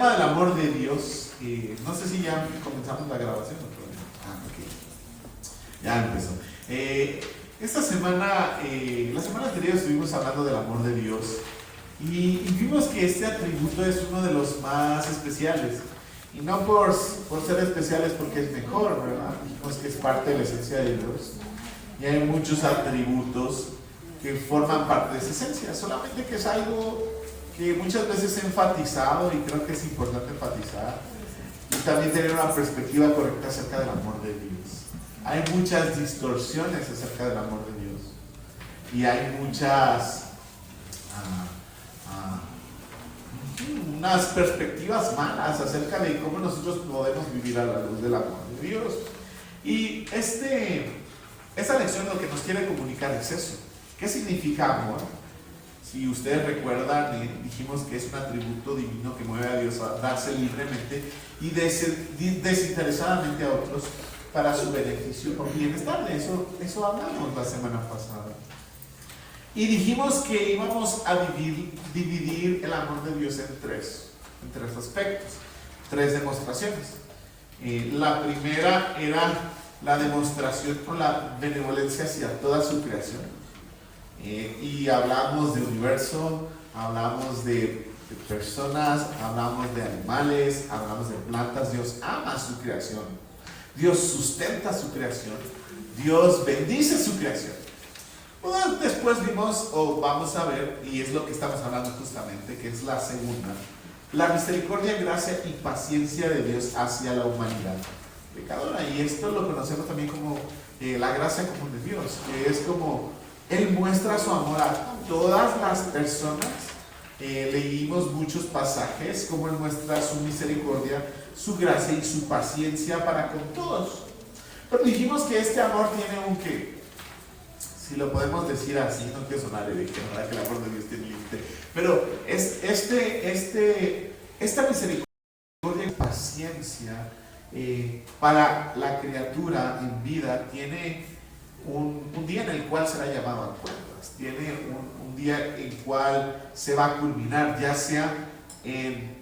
Del amor de Dios, no sé si ya comenzamos la grabación o todavía. Ok, ya empezó. Esta semana, la semana anterior estuvimos hablando del amor de Dios y vimos que este atributo es uno de los más especiales. Y no por ser especiales porque es mejor, ¿verdad? Dijimos que es parte de la esencia de Dios. Y hay muchos atributos que forman parte de esa esencia, solamente que es algo que muchas veces he enfatizado y creo que es importante enfatizar y también tener una perspectiva correcta acerca del amor de Dios. Hay muchas distorsiones acerca del amor de Dios y hay muchas unas perspectivas malas acerca de cómo nosotros podemos vivir a la luz del amor de Dios. Y esta lección lo que nos quiere comunicar es eso. ¿Qué significa amor? Si ustedes recuerdan, dijimos que es un atributo divino que mueve a Dios a darse libremente y desinteresadamente a otros para su beneficio o bienestar. De eso hablamos la semana pasada. Y dijimos que íbamos a dividir el amor de Dios en tres aspectos, tres demostraciones. La primera era la demostración con la benevolencia hacia toda su creación. Y hablamos de universo, hablamos de personas, hablamos de animales, hablamos de plantas. Dios ama su creación, Dios sustenta su creación, Dios bendice su creación. Bueno, después vimos, o vamos a ver, y es lo que estamos hablando justamente, que es la segunda, la misericordia, gracia y paciencia de Dios hacia la humanidad pecadora. Y esto lo conocemos también como la gracia común de Dios, que es como Él muestra su amor a todas las personas. Leímos muchos pasajes como Él muestra su misericordia, su gracia y su paciencia para con todos. Pero dijimos que este amor tiene un qué. Si lo podemos decir así, no quiero sonar hereje, ¿verdad? Que el amor de Dios tiene límite. Pero esta misericordia y paciencia para la criatura en vida tiene un día en el cual será llamado a cuentas, tiene un día en el cual se va a culminar, ya sea en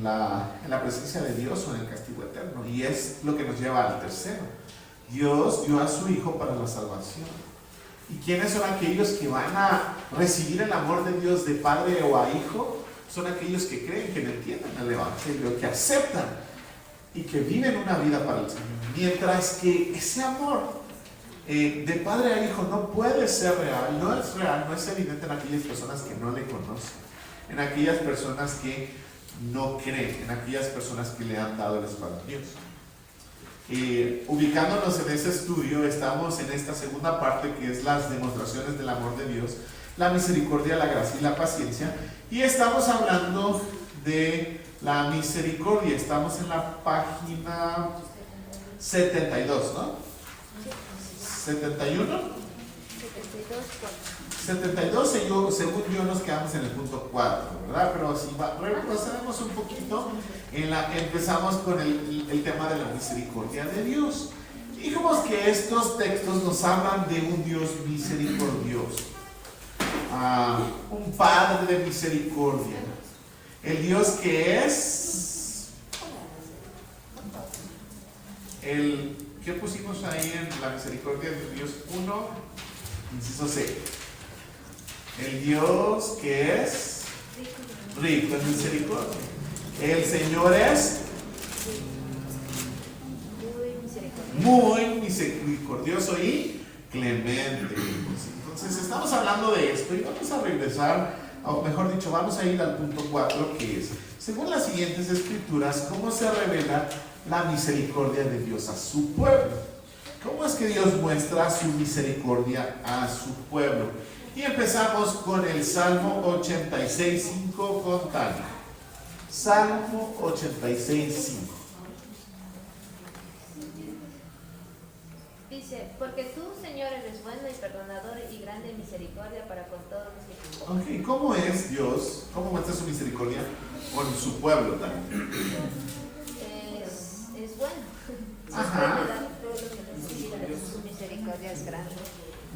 la presencia de Dios o en el castigo eterno. Y es lo que nos lleva al tercero. Dios dio a su Hijo para la salvación. ¿Y quiénes son aquellos que van a recibir el amor de Dios de padre o a hijo? Son aquellos que creen, que entienden el Evangelio, que aceptan y que viven una vida para el Señor. Mientras que ese amor de padre a hijo no puede ser real, no es evidente en aquellas personas que no le conocen, en aquellas personas que no creen, en aquellas personas que le han dado la espalda a Dios. Ubicándonos en ese estudio, estamos en esta segunda parte que es las demostraciones del amor de Dios, la misericordia, la gracia y la paciencia, y estamos hablando de la misericordia. Estamos en la página 72, ¿no? 71 72, según yo nos quedamos en el punto 4, ¿verdad? Pero si retrocedemos un poquito, empezamos con el tema de la misericordia de Dios. Dijimos que estos textos nos hablan de un Dios misericordioso, un Padre de misericordia, el Dios que es ¿qué pusimos ahí en la misericordia de Dios? 1, inciso C. El Dios que es rico en misericordia. El Señor es muy misericordioso y clemente. Entonces estamos hablando de esto y vamos a regresar, o mejor dicho, vamos a ir al punto 4, que es, según las siguientes escrituras, cómo se revela la misericordia de Dios a su pueblo. ¿Cómo es que Dios muestra su misericordia a su pueblo? Y empezamos con el Salmo 86.5 con Tania. Salmo 86.5. Dice, porque tú, Señor, eres bueno y perdonador y grande en misericordia para con todos los que te invocan. Ok, ¿cómo es Dios? ¿Cómo muestra su misericordia con su pueblo también? Es bueno. Ajá. Todo lo que necesita, su misericordia es grande.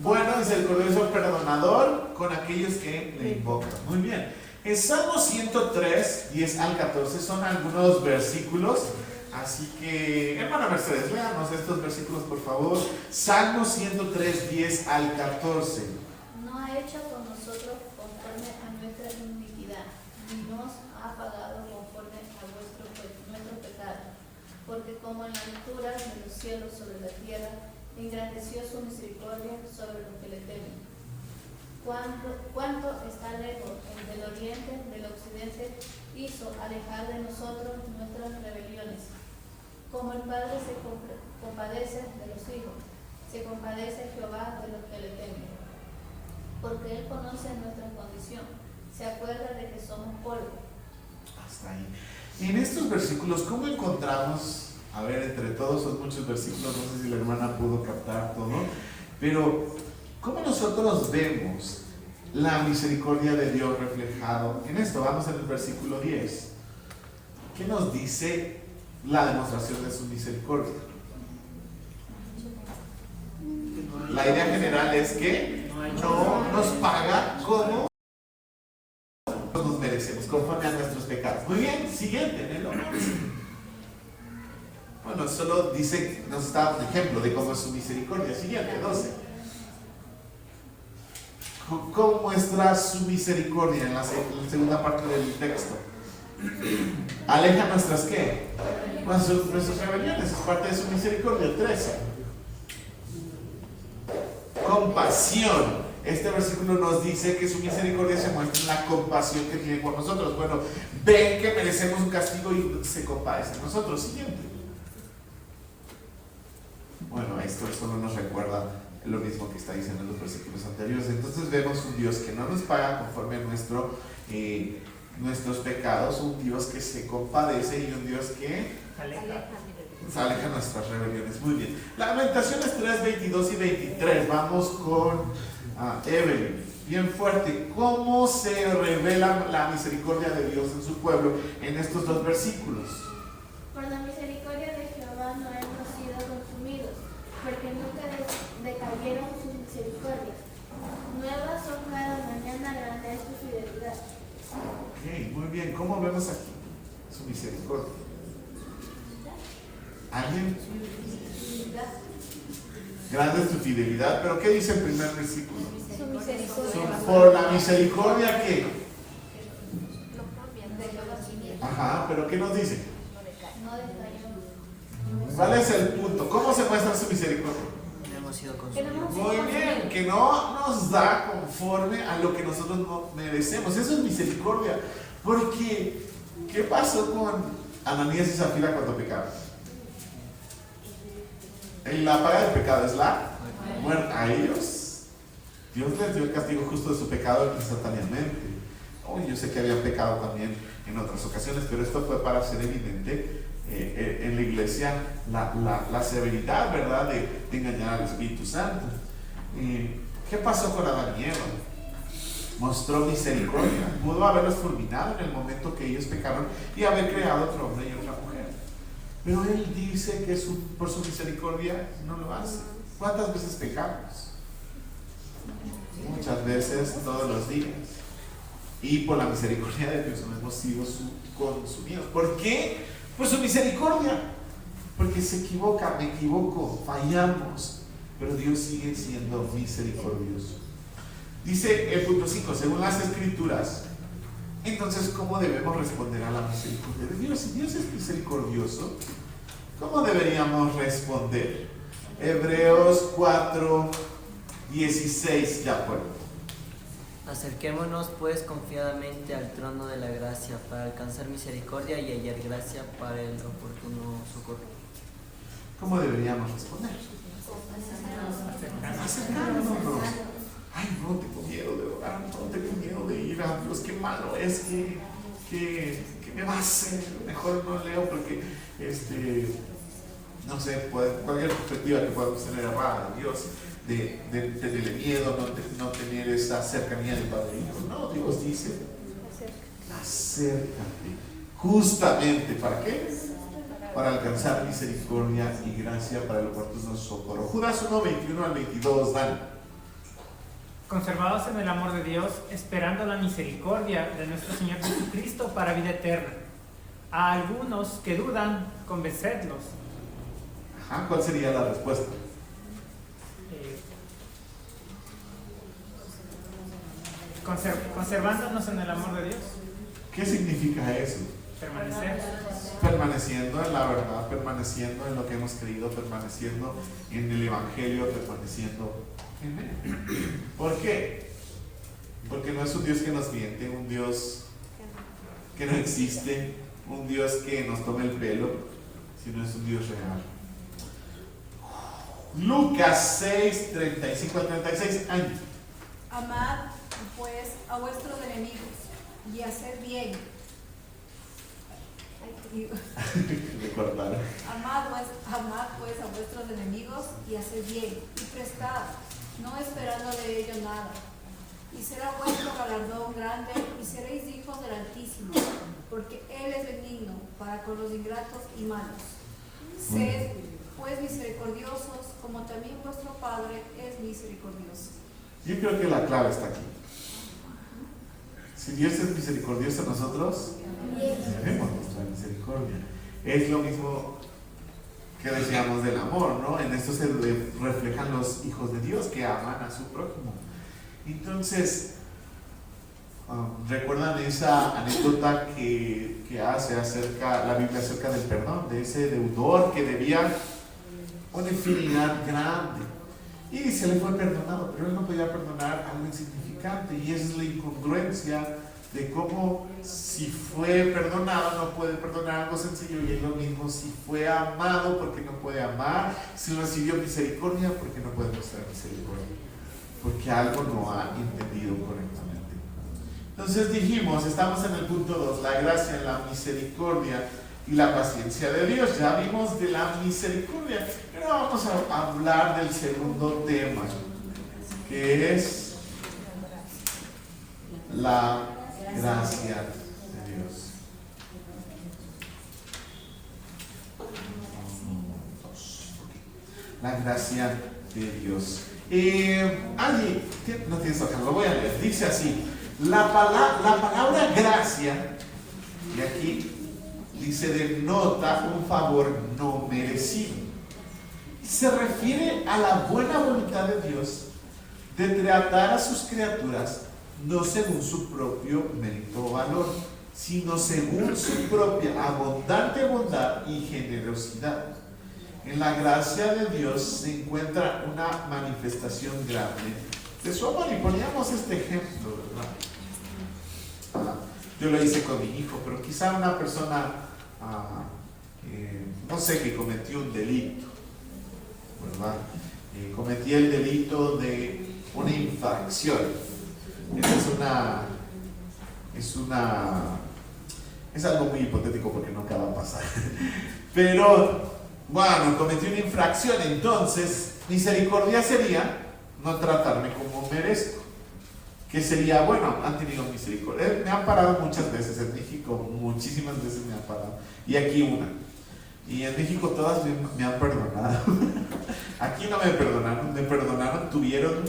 Bueno, misericordioso, perdonador con aquellos que le invocan. Muy bien. En Salmo 103, 10 al 14 son algunos versículos. Así que, hermana Mercedes, léanos estos versículos, por favor. Salmo 103, 10 al 14. No ha hecho con nosotros conforme a nuestra iniquidad, ni nos ha pagado conforme a nuestro pecado. Porque como en la altura de los cielos sobre la tierra, engrandeció su misericordia sobre los que le temen. Cuánto está lejos del oriente, del occidente, hizo alejar de nosotros nuestras rebeliones. Como el Padre se compadece de los hijos, se compadece Jehová de los que le temen. Porque Él conoce nuestra condición, se acuerda de que somos polvo. Hasta ahí. Y en estos versículos, ¿cómo encontramos? A ver, entre todos son muchos versículos, no sé si la hermana pudo captar todo, pero ¿cómo nosotros vemos la misericordia de Dios reflejado en esto? Vamos en el versículo 10. ¿Qué nos dice la demostración de su misericordia? La idea general es que no nos paga como nos merecemos, conforme a nuestros pecados. Muy bien, siguiente, en el 11. Bueno, solo dice, nos está dando un ejemplo de cómo es su misericordia. Siguiente, 12. ¿Cómo muestra su misericordia en la segunda parte del texto? Aleja nuestras ¿qué? Nuestras rebeliones, es parte de su misericordia. 13. Compasión. Este versículo nos dice que su misericordia se muestra en la compasión que tiene por nosotros. Bueno, ven que merecemos un castigo y se compadece de nosotros. Siguiente. Bueno, esto solo nos recuerda lo mismo que está diciendo en los versículos anteriores. Entonces vemos un Dios que no nos paga conforme a nuestros pecados, un Dios que se compadece y un Dios que aleja nuestras rebeliones. Muy bien. Lamentaciones 3, 22 y 23. Vamos con Evelyn. Bien fuerte. ¿Cómo se revela la misericordia de Dios en su pueblo en estos dos versículos? Por la misericordia de Jehová no hemos sido consumidos, porque nunca decayeron sus misericordias. Nuevas son cada mañana, grande es su fidelidad. Ok, muy bien. ¿Cómo vemos aquí su misericordia? ¿Alguien? Grande es tu fidelidad. ¿Pero qué dice el primer versículo? Su misericordia. Por la misericordia que... De Jehová. Ajá, pero ¿qué nos dice? No decayó. ¿Cuál es el punto? ¿Cómo se muestra su misericordia? Hemos sido consumidos. Muy bien, que no nos da conforme a lo que nosotros no merecemos. Eso es misericordia. Porque, ¿qué pasó con Ananías y Zafira cuando pecaron? La paga del pecado es la muerte. A ellos, Dios les dio el castigo justo de su pecado instantáneamente. Yo sé que habían pecado también en otras ocasiones, pero esto fue para hacer evidente en la iglesia la severidad, ¿verdad?, de engañar al Espíritu Santo. ¿Qué pasó con Adán y Eva? Mostró misericordia. Pudo haberlos fulminado en el momento que ellos pecaron y haber creado otro hombre y otra mujer. Pero Él dice que por su misericordia no lo hace. ¿Cuántas veces pecamos? Muchas veces, todos los días. Y por la misericordia de Dios no hemos sido consumidos. ¿Por qué? Por su misericordia. Porque se equivoca, me equivoco, fallamos. Pero Dios sigue siendo misericordioso. Dice el punto 5, según las Escrituras. Entonces, ¿cómo debemos responder a la misericordia de Dios? Si Dios es misericordioso, ¿cómo deberíamos responder? Hebreos 4, 16, ya acuerdo. Acerquémonos pues confiadamente al trono de la gracia para alcanzar misericordia y hallar gracia para el oportuno socorro. ¿Cómo deberíamos responder? Acercándonos. Ay, no tengo miedo de orar, no tengo miedo de ir a Dios, qué malo es, que me va a hacer, mejor no leo porque, no sé, cualquier perspectiva que podamos tener errada de Dios, de tenerle miedo, no tener esa cercanía del Padre e Hijo. No, Dios dice, acércate, justamente, ¿para qué? Para alcanzar misericordia y gracia para el oportuno socorro. Judas 1, 21 al 22, Dan. conservados en el amor de Dios, esperando la misericordia de nuestro Señor Jesucristo para vida eterna. A algunos que dudan, convencedlos. Ajá, ¿cuál sería la respuesta? Conservándonos en el amor de Dios. ¿Qué significa eso? Permanecer. Permaneciendo en la verdad, permaneciendo en lo que hemos creído, permaneciendo en el Evangelio, permaneciendo en Él. ¿Por qué? Porque no es un Dios que nos miente, un Dios que no existe, un Dios que nos toma el pelo, sino es un Dios real. Lucas 6, 35 al 36. Amad pues a vuestros enemigos y haced bien. Recordar. Amad pues a vuestros enemigos y haced bien, y prestad, no esperando de ello nada. Y será vuestro galardón grande, y seréis hijos del Altísimo, porque Él es benigno para con los ingratos y malos. Sed pues misericordiosos, como también vuestro Padre es misericordioso. Yo creo que la clave está aquí. Si Dios es misericordioso, nosotros tenemos nuestra misericordia. Es lo mismo que decíamos del amor, ¿no? En esto se reflejan los hijos de Dios que aman a su prójimo. Entonces, ¿recuerdan esa anécdota que hace la Biblia acerca del perdón? De ese deudor que debía una infinidad grande y se le fue perdonado, pero él no podía perdonar algo insignificante, y esa es la incongruencia de cómo si fue perdonado no puede perdonar algo sencillo, y es lo mismo si fue amado porque no puede amar, si recibió misericordia porque no puede mostrar misericordia, porque algo no ha entendido correctamente. Entonces dijimos, estamos en el punto 2, la gracia, la misericordia y la paciencia de Dios. Ya vimos de la misericordia, pero vamos a hablar del segundo tema, que es la gracia de Dios. La gracia de Dios. Allí, no tienes que sacarlo, lo voy a leer. Dice así: la palabra gracia, y aquí dice, denota un favor no merecido. Se refiere a la buena voluntad de Dios de tratar a sus criaturas no según su propio mérito o valor, sino según su propia abundante bondad y generosidad. En la gracia de Dios se encuentra una manifestación grande de su amor, y poníamos este ejemplo, ¿verdad? Yo lo hice con mi hijo, pero quizá una persona, no sé, que cometió un delito, ¿verdad? Cometí el delito de una infracción. Es algo muy hipotético porque nunca va a pasar. Pero, bueno, cometí una infracción, entonces misericordia sería no tratarme como merezco. Que sería, bueno, han tenido misericordia. Me han parado muchas veces en México, muchísimas veces me han parado. Y aquí una. Y en México todas me han perdonado. Aquí no me perdonaron, tuvieron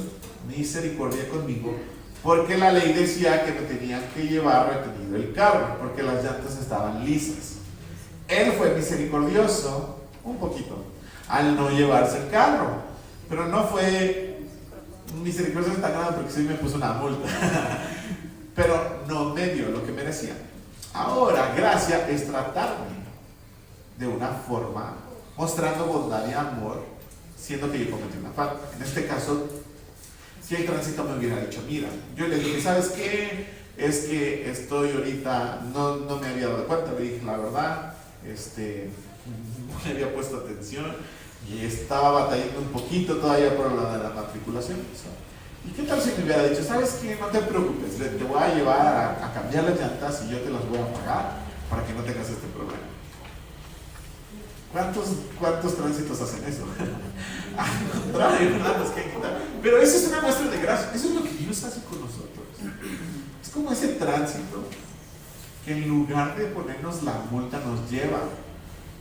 misericordia conmigo, porque la ley decía que me tenían que llevar retenido el carro, porque las llantas estaban lisas. Él fue misericordioso, un poquito, al no llevarse el carro, pero no fue misericordioso tan grande porque sí me puso una multa. Pero no me dio lo que merecía. Ahora, gracia es tratarme de una forma, mostrando bondad y amor, siendo que yo cometí una falta. En este caso, si el tránsito me hubiera dicho, mira, yo le dije, ¿sabes qué? Es que estoy ahorita, no me había dado cuenta, le dije la verdad, no le había puesto atención y estaba batallando un poquito todavía por la de la matriculación. ¿Y qué tal si me hubiera dicho, ¿sabes qué? No te preocupes, te voy a llevar a cambiar las llantas y yo te las voy a pagar para que no tengas este problema? ¿Cuántos tránsitos hacen eso? Al contrario, ¿verdad? Los que hay que quitar. Pero eso es una muestra de gracia. Eso es lo que Dios hace con nosotros. Es como ese tránsito que en lugar de ponernos la multa nos lleva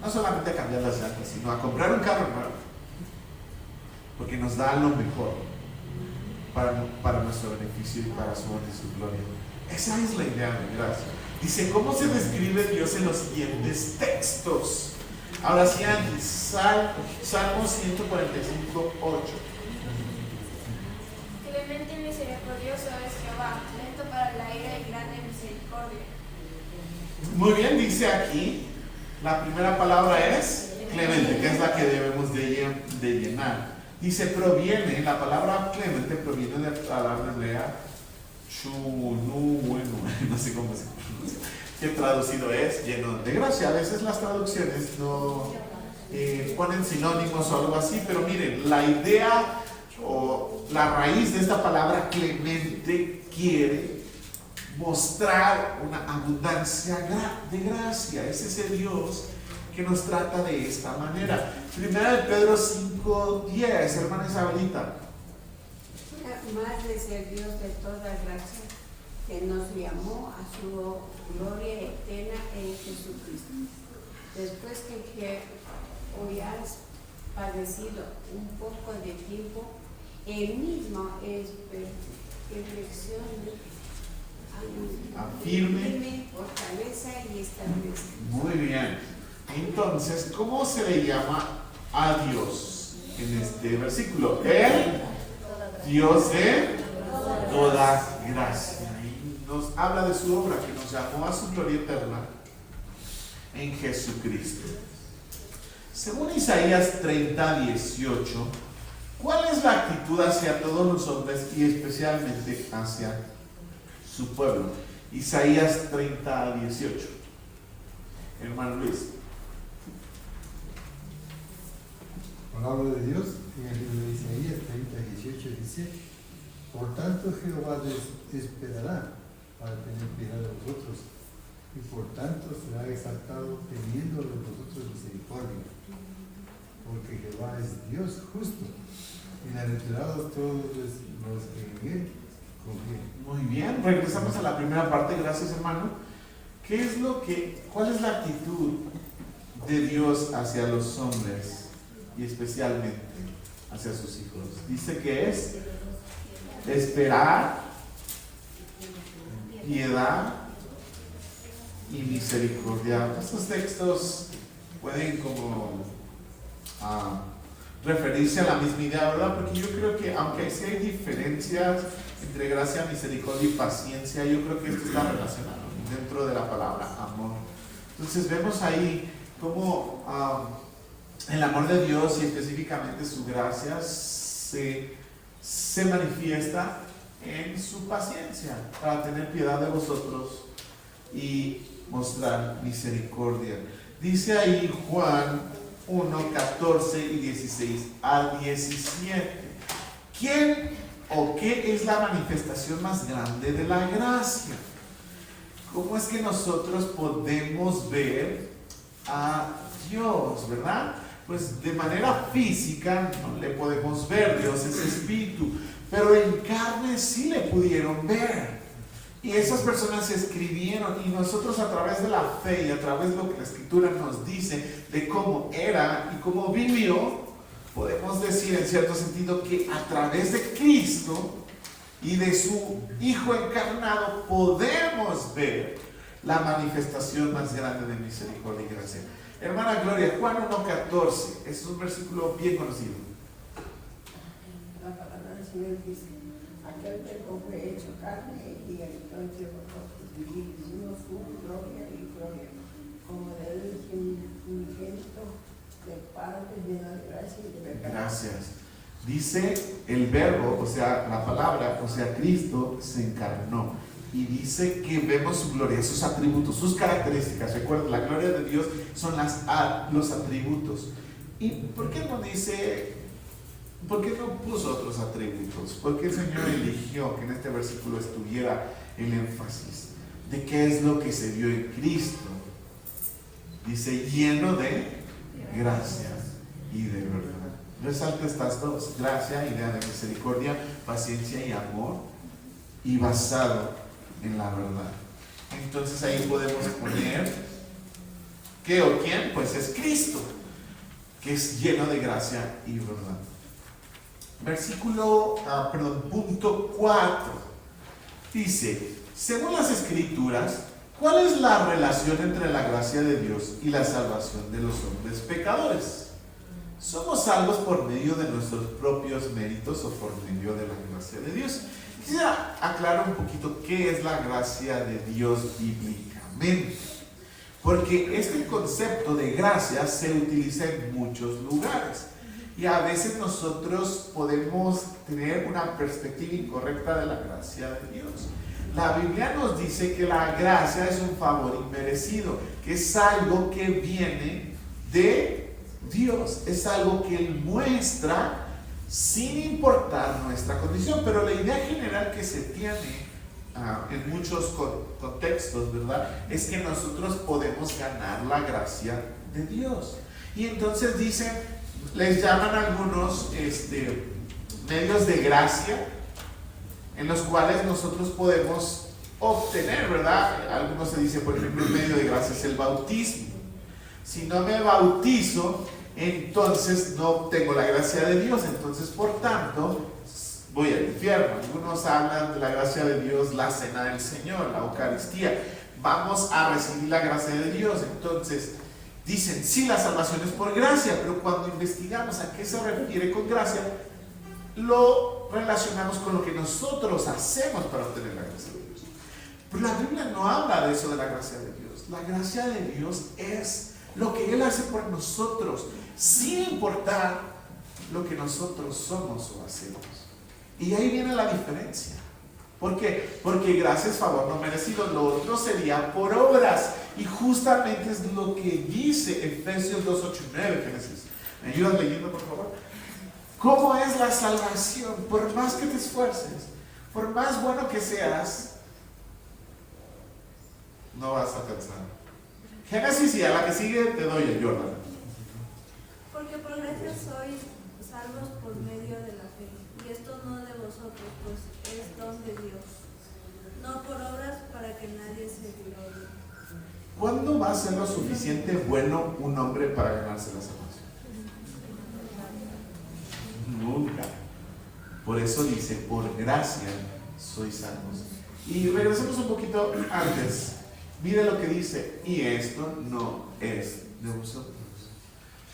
no solamente a cambiar las llantas, sino a comprar un carro nuevo, porque nos da lo mejor. para nuestro beneficio y para su honra y su gloria. Esa es la idea de gracia. Dice, ¿cómo se describe Dios en los siguientes textos? Ahora sí, Angie, Salmo 145, 8. Clemente y misericordioso es Jehová, lento para la ira y grande misericordia. Muy bien, dice aquí, la primera palabra es clemente, que es la que debemos de llenar. Dice, proviene, la palabra clemente proviene de la palabra hebrea bueno, no sé cómo se pronuncia, que traducido es lleno de gracia. A veces las traducciones no ponen sinónimos o algo así, pero miren, la idea o la raíz de esta palabra clemente quiere mostrar una abundancia de gracia. Es ese Dios que nos trata de esta manera. Primera de Pedro 5:10, hermana Isabelita. Más es el Dios de toda gracia, que nos llamó a su gloria eterna en Jesucristo. Después que hayas padecido un poco de tiempo, el mismo es perfección, afirme, fortaleza y establece. Muy bien. Entonces, ¿cómo se le llama a Dios en este versículo? El Dios de toda gracia. Y nos habla de su obra, que nos llamó a su gloria eterna en Jesucristo. Según Isaías 30:18, ¿cuál es la actitud hacia todos los hombres y especialmente hacia su pueblo? Isaías 30:18. Hermano Luis. Palabra de Dios en el libro de Isaías 30:18 dice: por tanto Jehová esperará para tener piedad de vosotros, y por tanto será exaltado teniendo de vosotros misericordia, porque Jehová es Dios justo, y bienaventurados todos los que en él confían. Muy bien, regresamos a la primera parte, gracias hermano. ¿Cuál es la actitud de Dios hacia los hombres y especialmente hacia sus hijos? Dice que es esperar, piedad y misericordia. Estos textos pueden como referirse a la misma idea, ¿verdad? Porque yo creo que aunque sí hay diferencias entre gracia, misericordia y paciencia, yo creo que esto está relacionado dentro de la palabra amor. Entonces vemos ahí cómo el amor de Dios y específicamente su gracia se manifiesta en su paciencia para tener piedad de vosotros y mostrar misericordia. Dice ahí Juan 1:14 y 16 al 17. ¿Quién o qué es la manifestación más grande de la gracia? ¿Cómo es que nosotros podemos ver a Dios, verdad? Pues de manera física no le podemos ver, Dios es espíritu, pero en carne sí le pudieron ver. Y esas personas escribieron, y nosotros a través de la fe y a través de lo que la Escritura nos dice de cómo era y cómo vivió, podemos decir en cierto sentido que a través de Cristo y de su Hijo encarnado podemos ver la manifestación más grande de misericordia y gracia. Hermana Gloria, Juan 1:14, es un versículo bien conocido. La palabra del Señor dice: aquel verbo fue hecho carne y habitó entre vosotros, y vimos su gloria y gloria, como del unigénito del Padre, lleno de gracia y de verdad. Gracias. Dice el verbo, o sea, la palabra, o sea, Cristo se encarnó. Y dice que vemos su gloria, sus atributos, sus características. Recuerden, la gloria de Dios son los atributos. ¿Y por qué no dice, por qué no puso otros atributos? ¿Por qué el Señor eligió que en este versículo estuviera el énfasis de qué es lo que se vio en Cristo? Dice, lleno de gracia y de verdad. Resalta estas dos: gracia, idea de misericordia, paciencia y amor, y basado en la verdad. Entonces ahí podemos poner ¿qué o quién? Pues es Cristo, que es lleno de gracia y verdad. punto 4. Dice, según las Escrituras, ¿cuál es la relación entre la gracia de Dios y la salvación de los hombres pecadores? ¿Somos salvos por medio de nuestros propios méritos o por medio de la gracia de Dios? Quisiera aclarar un poquito qué es la gracia de Dios bíblicamente, porque este concepto de gracia se utiliza en muchos lugares y a veces nosotros podemos tener una perspectiva incorrecta de la gracia de Dios. La Biblia nos dice que la gracia es un favor inmerecido, que es algo que viene de Dios, es algo que Él muestra sin importar nuestra condición. Pero la idea general que se tiene en muchos contextos, ¿verdad?, es que nosotros podemos ganar la gracia de Dios. Y entonces dicen, les llaman algunos medios de gracia en los cuales nosotros podemos obtener, ¿verdad? Algunos se dice, por ejemplo, el medio de gracia es el bautismo. Si no me bautizo, entonces no obtengo la gracia de Dios, entonces por tanto voy al infierno. Algunos hablan de la gracia de Dios, la cena del Señor, la Eucaristía. Vamos a recibir la gracia de Dios. Entonces dicen, sí, la salvación es por gracia, pero cuando investigamos a qué se refiere con gracia, lo relacionamos con lo que nosotros hacemos para obtener la gracia de Dios. Pero la Biblia no habla de eso, de la gracia de Dios. La gracia de Dios es lo que Él hace por nosotros, sin importar lo que nosotros somos o hacemos. Y ahí viene la diferencia. ¿Por qué? Porque gracia es favor no merecido. Lo otro sería por obras. Y justamente es lo que dice Efesios 2, 8 y 9. Génesis. ¿Me ayudas leyendo, por favor? ¿Cómo es la salvación? Por más que te esfuerces, por más bueno que seas, no vas a alcanzar. Génesis, y a la que sigue te doy el Jordan. Porque por gracia sois salvos por medio de la fe, y esto no de vosotros, pues es don de Dios, no por obras para que nadie se glorie. ¿Cuándo va a ser lo suficiente bueno un hombre para ganarse la salvación? Nunca. Por eso dice, por gracia sois salvos. Y regresemos un poquito antes. Mire lo que dice, y esto no es de vosotros.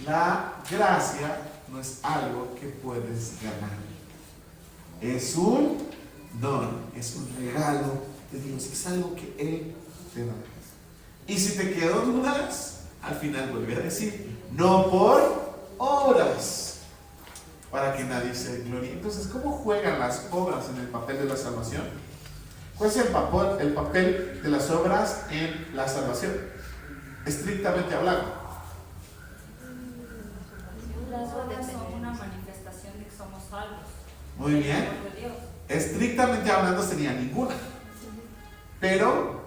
La gracia no es algo que puedes ganar. Es un don, es un regalo de Dios, es algo que Él te da. Y si te quedó dudas, al final vuelve a decir, no por obras, para que nadie se glorie. Entonces, ¿cómo juegan las obras en el papel de la salvación? ¿Cuál es el papel de las obras en la salvación? Estrictamente hablando. Las obras son una manifestación de que somos salvos. Muy bien. Estrictamente hablando sería ninguna. Pero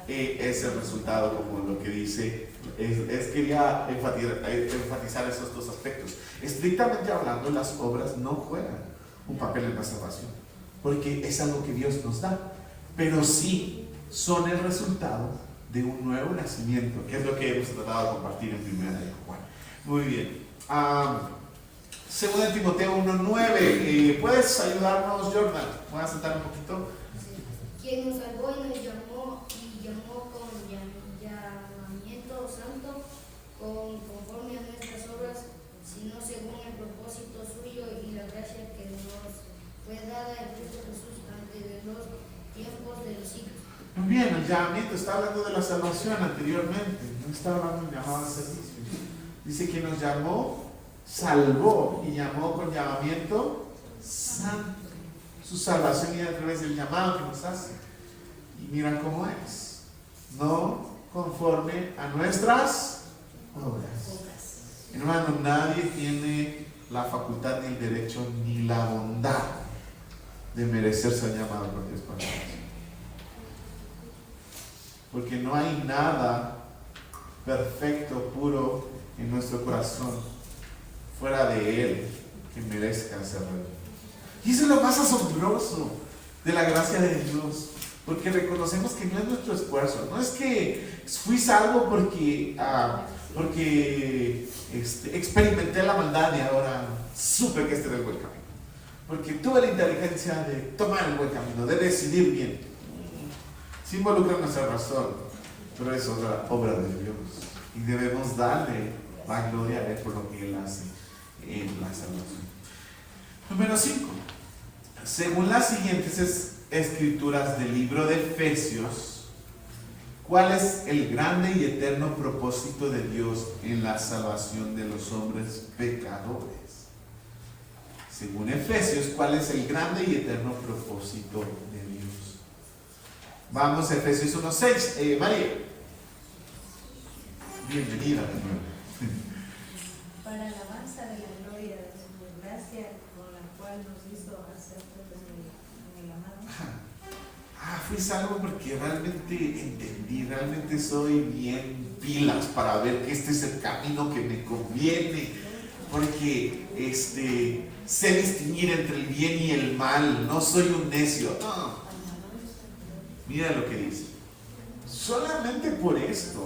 es el resultado, como lo que dice. Quería enfatizar esos dos aspectos. Estrictamente hablando, las obras no juegan un papel en la salvación, porque es algo que Dios nos da, pero sí son el resultado de un nuevo nacimiento, que es lo que hemos tratado de compartir en 1 Juan. Muy bien. Segunda de Timoteo 1:9. ¿Puedes ayudarnos, Jordan? Voy a sentar un poquito. Quien nos salvó y nos llamó con llamamiento santo, conforme a nuestras obras, sino según el propósito suyo y la gracia que nos fue dada en Cristo Jesús antes de los tiempos de los siglos. Muy bien, el llamamiento está hablando de la salvación anteriormente, no está hablando de llamado al servicio. Dice que nos llamó, salvó y llamó con llamamiento santo. Su salvación viene a través del llamado que nos hace. Y mira cómo es. No conforme a nuestras obras. Hermano, nadie tiene la facultad, ni el derecho, ni la bondad de merecer ser llamado por Dios para Dios. Porque no hay nada perfecto, puro en nuestro corazón fuera de Él que merezca ser rey. Y eso es lo más asombroso de la gracia de Dios, porque reconocemos que no es nuestro esfuerzo, no es que Fui salvo porque experimenté la maldad y ahora supe que este era el buen camino. Porque tuve la inteligencia de tomar el buen camino, de decidir bien. Se involucra nuestra razón, pero es otra obra de Dios. Y debemos darle la gloria a Él por lo que Él hace en la salvación. Número 5. Según las siguientes escrituras del libro de Efesios, ¿cuál es el grande y eterno propósito de Dios en la salvación de los hombres pecadores? Según Efesios, ¿cuál es el grande y eterno propósito de Dios? Vamos a Efesios 1:6. María. Bienvenida. Para alabanza de la gloria de su gracia, con la cual nos hizo aceptos en el amado. Fui salvo porque realmente entendí, realmente soy bien pilas para ver que este es el camino que me conviene, porque sé distinguir entre el bien y el mal, no soy un necio. No. Mira lo que dice. Solamente por esto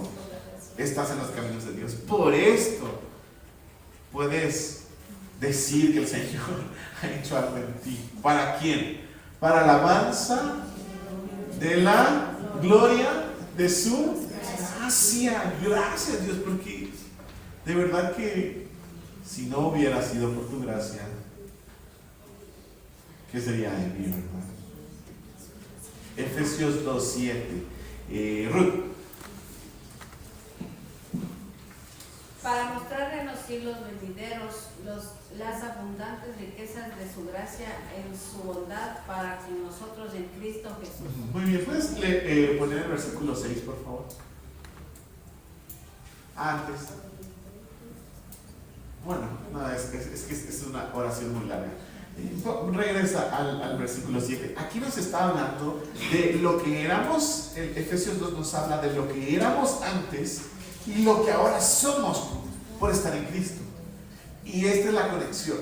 estás en los caminos de Dios. Por esto puedes decir que el Señor ha hecho algo en ti. ¿Para quién? Para alabanza de la gloria de su gracia. Gracias, Dios, porque de verdad que si no hubiera sido por tu gracia, ¿qué sería de mí, verdad? Efesios 2:7. Ruth. Para mostrarle en los siglos venideros las abundantes riquezas de su gracia en su bondad para con nosotros en Cristo Jesús. Muy bien, ¿puedes poner el versículo 6, por favor? Antes. Bueno, no, es que es una oración muy larga. Regresa al versículo 7. Aquí nos está hablando de lo que éramos. Efesios 2 nos habla de lo que éramos antes y lo que ahora somos por estar en Cristo. Y esta es la conexión.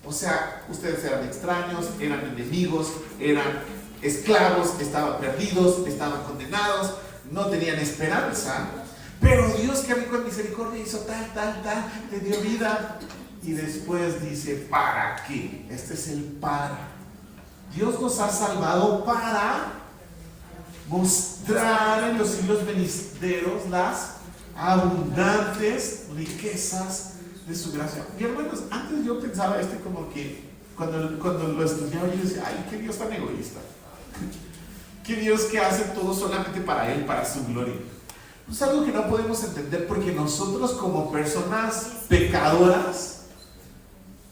O sea, ustedes eran extraños, eran enemigos, eran esclavos, estaban perdidos, estaban condenados, no tenían esperanza. Pero Dios, que a mí con misericordia hizo tal, te dio vida. Y después dice, ¿para qué? Este es el para. Dios nos ha salvado para mostrar en los siglos venideros las abundantes riquezas de su gracia. Y hermanos, antes yo pensaba como que cuando lo estudiaba yo decía, ay, qué Dios tan egoísta. Qué Dios que hace todo solamente para Él, para su gloria. Es algo que no podemos entender porque nosotros como personas pecadoras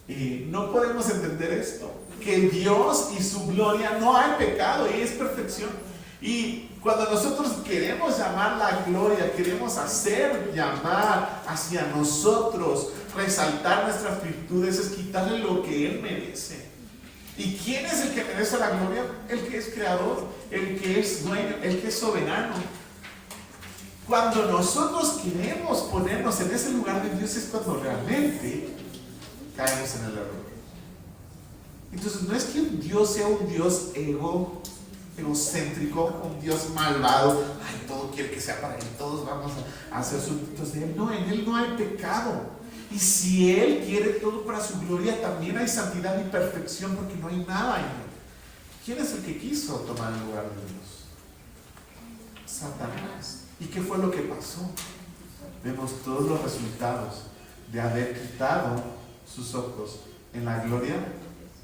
no podemos entender esto, que en Dios y su gloria no hay pecado y es perfección. Y cuando nosotros queremos llamar la gloria, queremos hacer llamar hacia nosotros, resaltar nuestras virtudes, es quitarle lo que Él merece. ¿Y quién es el que merece la gloria? El que es creador, el que es dueño, el que es soberano. Cuando nosotros queremos ponernos en ese lugar de Dios es cuando realmente caemos en el error. Entonces no es que un Dios sea un Dios egocéntrico, un Dios malvado, ay, todo quiere que sea para Él, todos vamos a hacer súbditos de Él. No, en Él no hay pecado. Y si Él quiere todo para su gloria, también hay santidad y perfección porque no hay nada en Él. ¿Quién es el que quiso tomar el lugar de Dios? Satanás. ¿Y qué fue lo que pasó? Vemos todos los resultados de haber quitado sus ojos en la gloria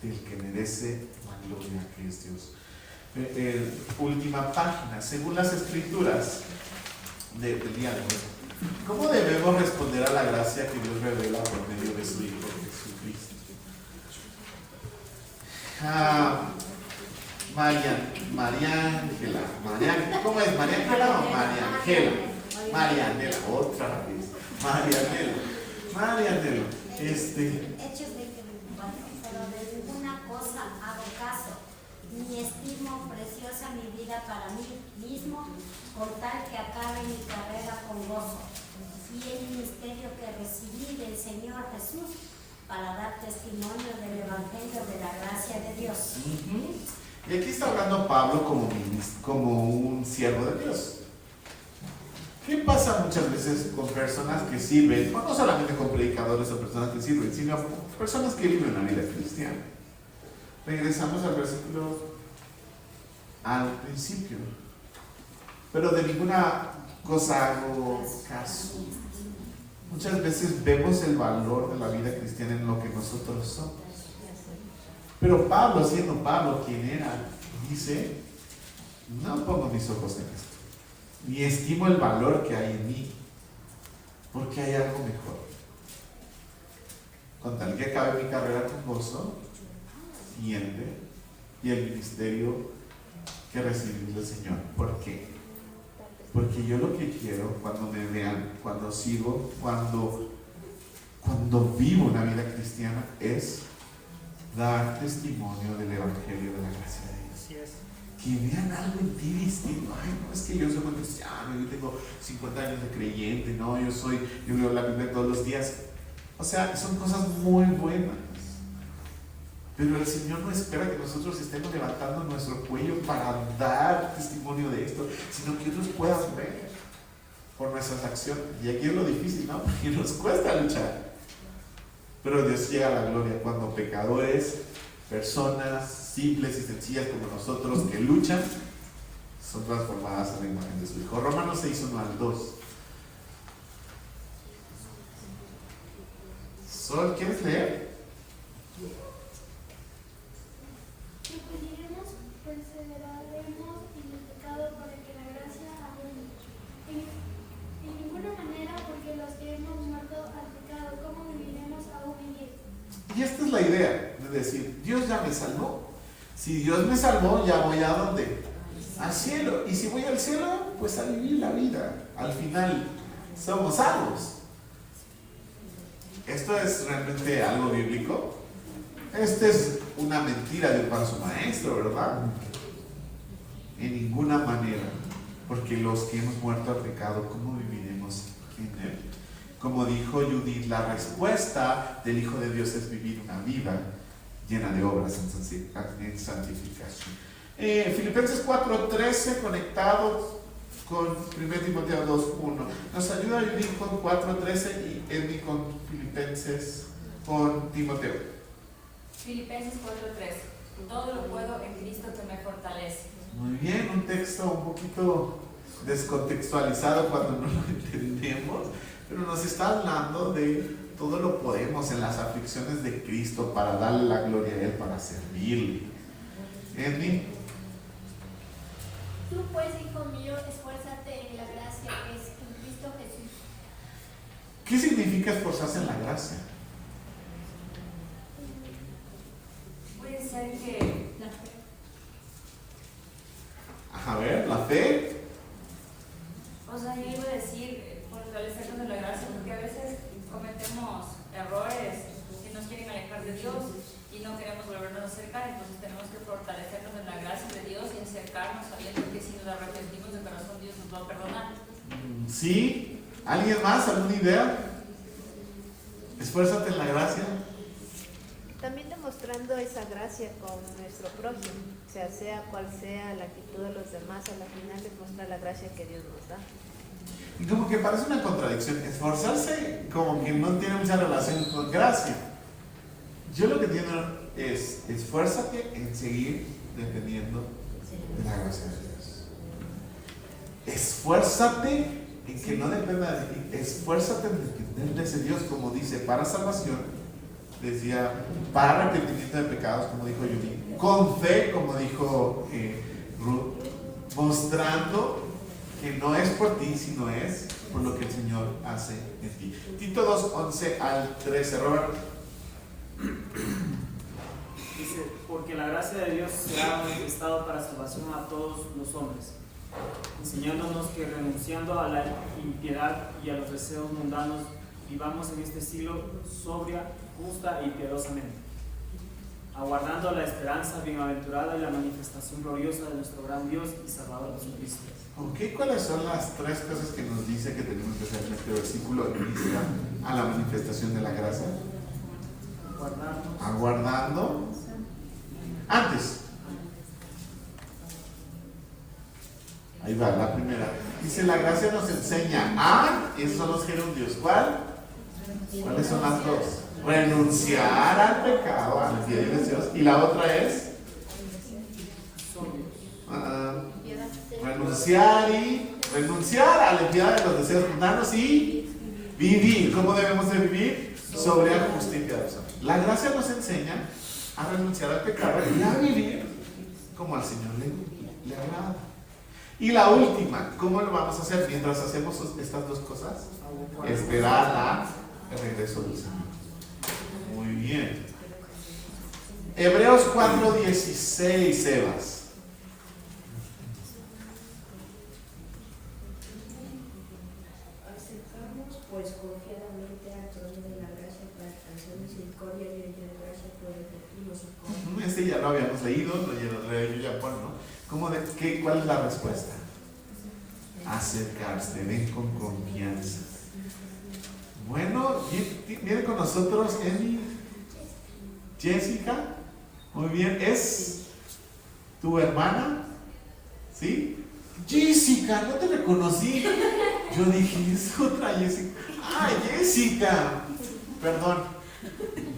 del que merece la gloria, que es Dios. Última página. Según las escrituras del día de hoy, ¿cómo debemos responder a la gracia que Dios revela por medio de su Hijo Jesucristo? María Ángela, ¿cómo es? ¿María Ángela o María Ángela? María Ángela, otra vez. María Ángela. Hechos 20:24. Pero de ninguna cosa hago caso, ni estimo preciosa mi vida para mí mismo, con tal que acabe mi carrera con gozo, y el ministerio que recibí del Señor Jesús para dar testimonio del Evangelio de la gracia de Dios. Y aquí está hablando Pablo como un siervo de Dios. ¿Qué pasa muchas veces con personas que sirven, no solamente con predicadores o personas que sirven, sino personas que viven la vida cristiana? Regresamos al versículo al principio. Pero de ninguna cosa hago caso. Muchas veces vemos el valor de la vida cristiana en lo que nosotros somos. Pero Pablo, siendo Pablo quien era, dice, no pongo mis ojos en esto, ni estimo el valor que hay en mí, porque hay algo mejor. Con tal que acabe mi carrera con gozo, siguiente, y el ministerio que recibí del Señor. ¿Por qué? Porque yo lo que quiero cuando me vean, cuando sigo, cuando vivo una vida cristiana, es dar testimonio del Evangelio de la gracia de Dios. Así es. Que vean algo en ti distinto. Ay, no es que yo soy muy cristiano, yo tengo 50 años de creyente, no, yo leo la Biblia todos los días. O sea, son cosas muy buenas. Pero el Señor no espera que nosotros estemos levantando nuestro cuello para dar testimonio de esto, sino que otros puedan ver por nuestras acciones. Y aquí es lo difícil, ¿no? Porque nos cuesta luchar. Pero Dios llega a la gloria cuando pecadores, personas simples y sencillas como nosotros que luchan, son transformadas a la imagen de su Hijo. Romanos 6, 1 al 2. Sol, ¿quieres leer? Si pudiéramos, perseveraremos en el pecado para que la gracia abunde. En ninguna manera, porque los que hemos muerto al pecado, ¿cómo viviremos aún en él? Y esta es la idea, de decir, Dios ya me salvó. Si Dios me salvó, ya voy a ¿dónde? Al cielo. Y si voy al cielo, pues a vivir la vida. Al final, somos salvos. ¿Esto es realmente algo bíblico? Esta es una mentira de un falso maestro, ¿verdad? En ninguna manera. Porque los que hemos muerto al pecado, ¿cómo viviremos en él? Como dijo Judith, la respuesta del Hijo de Dios es vivir una vida llena de obras en santificación. Filipenses 4:13 conectado con 1 Timoteo 2:1. Nos ayuda Judith con 4:13 y Edmi con Filipenses con Timoteo. Filipenses 4:13. Todo lo puedo en Cristo que me fortalece. Muy bien, un texto un poquito descontextualizado cuando no lo entendemos, pero nos está hablando de todo lo podemos en las aflicciones de Cristo para darle la gloria a Él, para servirle. Edmi. Tú pues, hijo mío, esfuérzate en la gracia que es en Cristo Jesús. ¿Qué significa esforzarse en la gracia? Puede ser que A ver, la fe. o sea, yo iba a decir fortalecernos en la gracia, porque a veces cometemos errores que nos quieren alejar de Dios y no queremos volvernos a acercar, entonces tenemos que fortalecernos en la gracia de Dios y acercarnos sabiendo que si nos arrepentimos de corazón Dios nos va a perdonar. ¿Sí? ¿Alguien más? ¿Alguna idea? Esfuérzate en la gracia. También demostrando esa gracia con nuestro prójimo, o sea cual sea la actitud de los demás, a la final demostrar la gracia que Dios nos da. Y como que parece una contradicción. Esforzarse como que no tiene mucha relación con gracia. Yo lo que entiendo es esfuérzate en seguir dependiendo de la gracia de Dios. Esfuérzate en que no dependa de ti. Esfuérzate en depender de ese Dios, como dice, para salvación. Decía, para arrepentimiento de pecados, como dijo Yumi. Con fe, como dijo Ruth. Mostrando que no es por ti, sino es por lo que el Señor hace en ti. Tito 2, 11 al 13. Robert. Dice, porque la gracia de Dios se ha manifestado para salvación a todos los hombres, enseñándonos que renunciando a la impiedad y a los deseos mundanos, vivamos en este siglo sobria, justa y piadosamente, aguardando la esperanza bienaventurada y la manifestación gloriosa de nuestro gran Dios y Salvador Jesucristo. Ok, ¿cuáles son las tres cosas que nos dice que tenemos que hacer en este versículo en vista a la manifestación de la gracia? Aguardando. Antes. Ahí va, la primera. Dice, la gracia nos enseña a, esos son los gerundios. ¿Cuáles son las dos? Renunciar al pecado, a la impiedad y deseos. Y la otra es renunciar a la impiedad de los deseos mundanos y vivir. ¿Cómo debemos de vivir? Sobre la justicia de Dios. La gracia nos enseña a renunciar al pecado y a vivir como al Señor le agrada. Y la última, ¿cómo lo vamos a hacer mientras hacemos estas dos cosas? Esperar el regreso del Señor. Muy bien. Hebreos 4:16, Sebas. Acercamos pues confiadamente al trono de la gracia para alcanzar misericordia y hallar gracia por el oportuno socorro. Este ya lo habíamos leído, lo leí ya por, ¿no? ¿Cuál es la respuesta? Acercarse, ven con confianza. Bueno, viene con nosotros Emi, Jessica. Muy bien, ¿es tu hermana? ¿Sí? Jessica, no te reconocí. Yo dije, es otra Jessica. ¡Ah, Jessica! Perdón.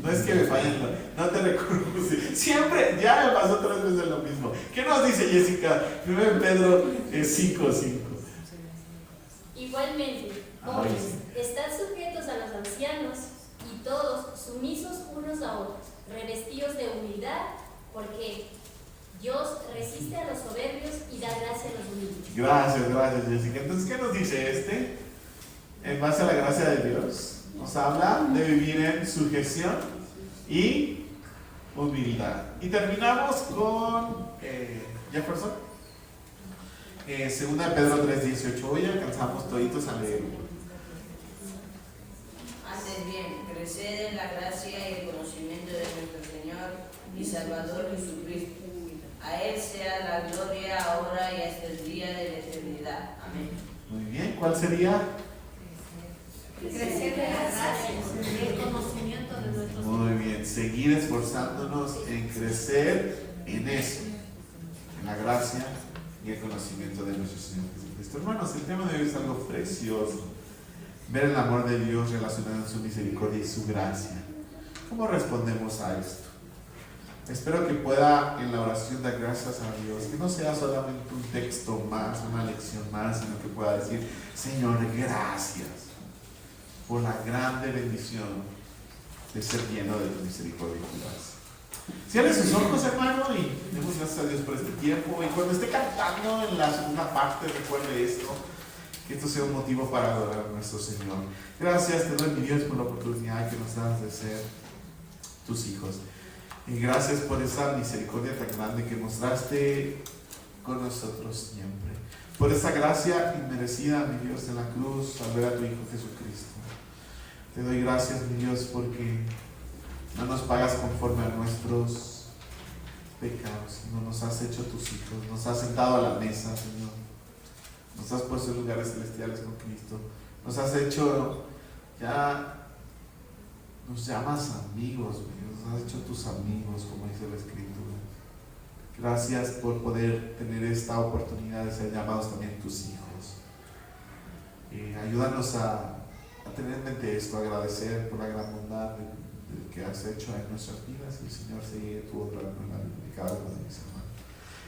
No es que me fallen, no te reconocí. Siempre, ya me pasó 3 veces lo mismo. ¿Qué nos dice Jessica? 1 Pedro 5:5. Igualmente, hombres, estad sujetos a los ancianos y todos sumisos unos a otros, revestidos de humildad, porque Dios resiste a los soberbios y da gracia a los humildes. Gracias, Jessica. Entonces, ¿qué nos dice en base a la gracia de Dios? Nos habla de vivir en sujeción y humildad. Y terminamos con Jefferson. 2 Pedro 3:18. Hoy alcanzamos toditos a leer. Antes bien, creced en la gracia y el conocimiento de nuestro Señor y Salvador Jesucristo. A Él sea la gloria ahora y hasta el día de la eternidad. Amén. Muy bien, ¿cuál sería? Crecer en la gracia y el conocimiento de nuestro Señor. Muy bien, seguir esforzándonos en crecer en eso, en la gracia y el conocimiento de nuestro Señor Jesucristo. Hermanos, el tema de hoy es algo precioso. Ver el amor de Dios relacionado en su misericordia y su gracia. ¿Cómo respondemos a esto? Espero que pueda en la oración dar gracias a Dios, que no sea solamente un texto más, una lección más, sino que pueda decir, Señor, gracias por la grande bendición de ser lleno de tu misericordia y tu gracia. Cierre sus ojos, hermano, y demos gracias a Dios por este tiempo. Y cuando esté cantando en la segunda parte, recuerde esto, que esto sea un motivo para adorar a nuestro Señor. Gracias, te doy, mi Dios, por la oportunidad que nos das de ser tus hijos. Y gracias por esa misericordia tan grande que mostraste con nosotros siempre. Por esa gracia inmerecida, mi Dios, en la cruz, al ver a tu Hijo Jesucristo. Te doy gracias, mi Dios, porque no nos pagas conforme a nuestros pecados, sino nos has hecho tus hijos, nos has sentado a la mesa, Señor. Nos has puesto en lugares celestiales con Cristo. Nos has hecho, ya nos llamas amigos, nos has hecho tus amigos, como dice la Escritura. Gracias por poder tener esta oportunidad de ser llamados también tus hijos. Ayúdanos a tener en mente esto, agradecer por la gran bondad que has hecho en nuestras vidas, y el Señor sigue tu obra en la vida de cada uno de mis hermanos.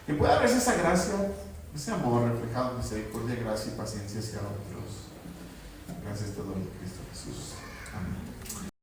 Que pueda verse esa gracia, ese amor reflejado en misericordia, gracia y paciencia hacia otros. Gracias te doy, Cristo Jesús. Amén.